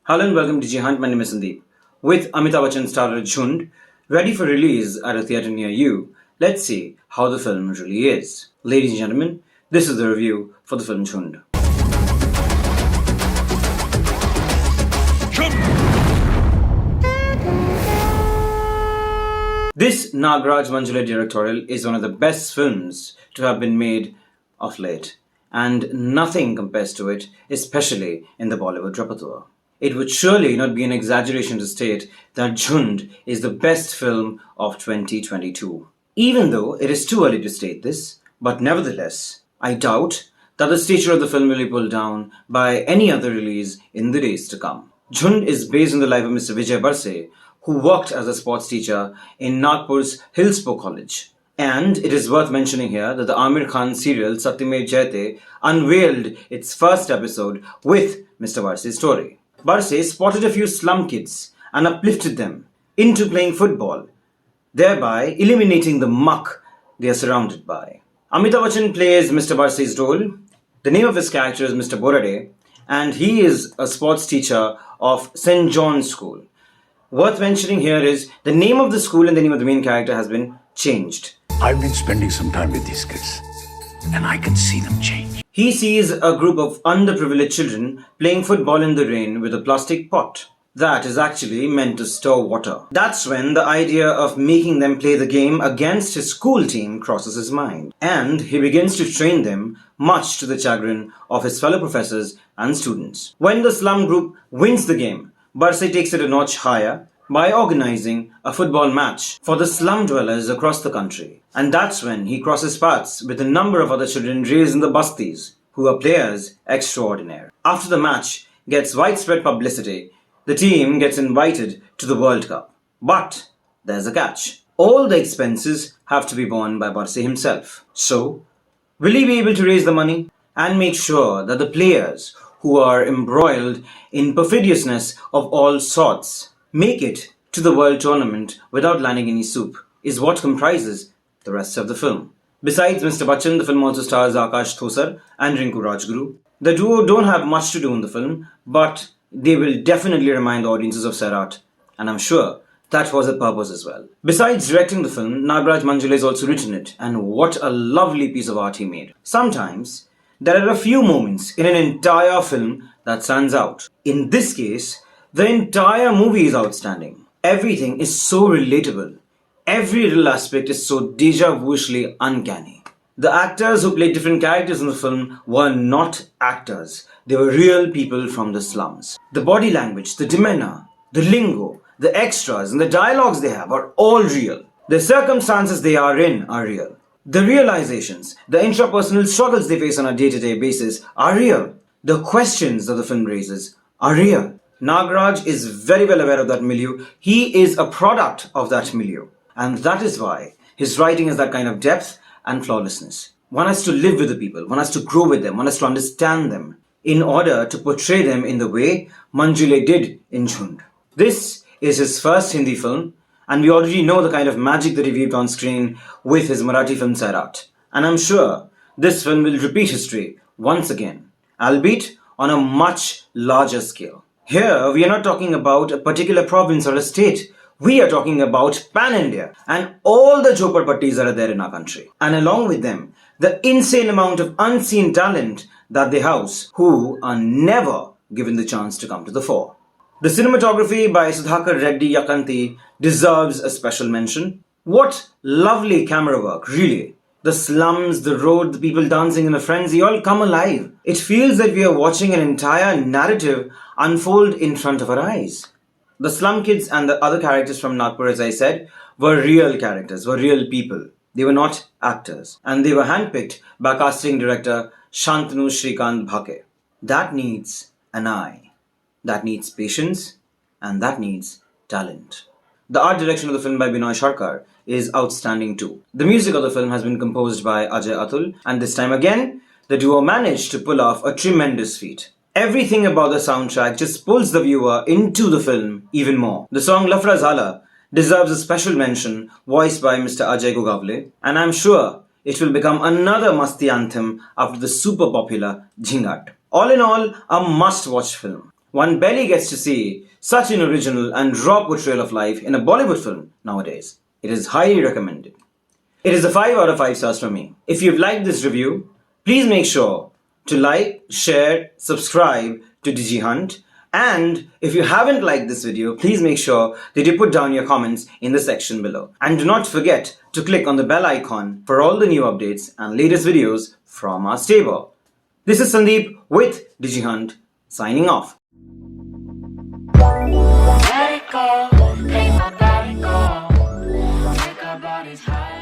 Hello and welcome to Jhund. My name is Sandeep. With Amitabh Bachchan starrer Jhund ready for release at a theatre near you, let's see how the film really is. Ladies and gentlemen, this is the review for the film Jhund. This Nagraj Manjule directorial is one of the best films to have been made of late, and nothing compares to it, especially in the Bollywood repertoire. It would surely not be an exaggeration to state that Jhund is the best film of 2022. Even though it is too early to state this, but nevertheless, I doubt that the stature of the film will be pulled down by any other release in the days to come. Jhund is based on the life of Mr. Vijay Barse, who worked as a sports teacher in Nagpur's Hillsborough College. And it is worth mentioning here that the Amir Khan serial Satyamev Jayate unveiled its first episode with Mr. Barse's story. Barse spotted a few slum kids and uplifted them into playing football, thereby eliminating the muck they are surrounded by. Amitabh Bachchan plays Mr. Barse's role. The name of his character is Mr. Borade, and he is a sports teacher of St. John's School. Worth mentioning here is the name of the school and the name of the main character has been changed. I've been spending some time with these kids, and I can see them change. He sees a group of underprivileged children playing football in the rain with a plastic pot that is actually meant to store water. That's when the idea of making them play the game against his school team crosses his mind, and he begins to train them, much to the chagrin of his fellow professors and students. When the slum group wins the game, Barse takes it a notch higher by organizing a football match for the slum dwellers across the country. And that's when he crosses paths with a number of other children raised in the Bastis, who are players extraordinaire. After the match gets widespread publicity, the team gets invited to the World Cup. But there's a catch. All the expenses have to be borne by Barse himself. So, will he be able to raise the money and make sure that the players who are embroiled in perfidiousness of all sorts make it to the World Tournament without landing any soup, is what comprises the rest of the film. Besides Mr. Bachchan, the film also stars Akash Thosar and Rinku Rajguru. The duo don't have much to do in the film, but they will definitely remind the audiences of Sairat, and I'm sure that was the purpose as well. Besides directing the film, Nagraj Manjule has also written it, and what a lovely piece of art he made. Sometimes, there are a few moments in an entire film that stands out. In this case, the entire movie is outstanding. Everything is so relatable. Every little aspect is so deja vuishly uncanny. The actors who played different characters in the film were not actors. They were real people from the slums. The body language, the demeanor, the lingo, the extras and the dialogues they have are all real. The circumstances they are in are real. The realizations, the intrapersonal struggles they face on a day-to-day basis are real. The questions that the film raises are real. Nagraj is very well aware of that milieu. He is a product of that milieu. And that is why his writing has that kind of depth and flawlessness. One has to live with the people, one has to grow with them, one has to understand them in order to portray them in the way Manjule did in Jhund. This is his first Hindi film, and we already know the kind of magic that he weaved on screen with his Marathi film Sairat. And I'm sure this film will repeat history once again, albeit on a much larger scale. Here, we are not talking about a particular province or a state. We are talking about pan-India and all the Jhoparpattis that are there in our country. And along with them, the insane amount of unseen talent that they house who are never given the chance to come to the fore. The cinematography by Sudha Reddy Yakanti deserves a special mention. What lovely camera work, really. The slums, the road, the people dancing in a frenzy all come alive. It feels that we are watching an entire narrative unfold in front of our eyes. The slum kids and the other characters from Nagpur, as I said, were real characters, were real people. They were not actors. And they were handpicked by casting director Shantanu Shrikant Bhake. That needs an eye. That needs patience. And that needs talent. The art direction of the film by Binoy Sharkar is outstanding too. The music of the film has been composed by Ajay Atul, and this time again, the duo managed to pull off a tremendous feat. Everything about the soundtrack just pulls the viewer into the film even more. The song Lafra Zala deserves a special mention, voiced by Mr. Ajay Gogavle, and I'm sure it will become another Masti anthem after the super popular Jhingat. All in all, a must-watch film. one barely gets to see such an original and raw portrayal of life in a Bollywood film nowadays. It is highly recommended. It is a 5 out of 5 stars for me. If you've liked this review, please make sure to like, share, subscribe to DigiHunt, and if you haven't liked this video, please make sure that you put down your comments in the section below. And do not forget to click on the bell icon for all the new updates and latest videos from our stable. This is Sandeep with DigiHunt, signing off. Let it go, make my body go, make our bodies high.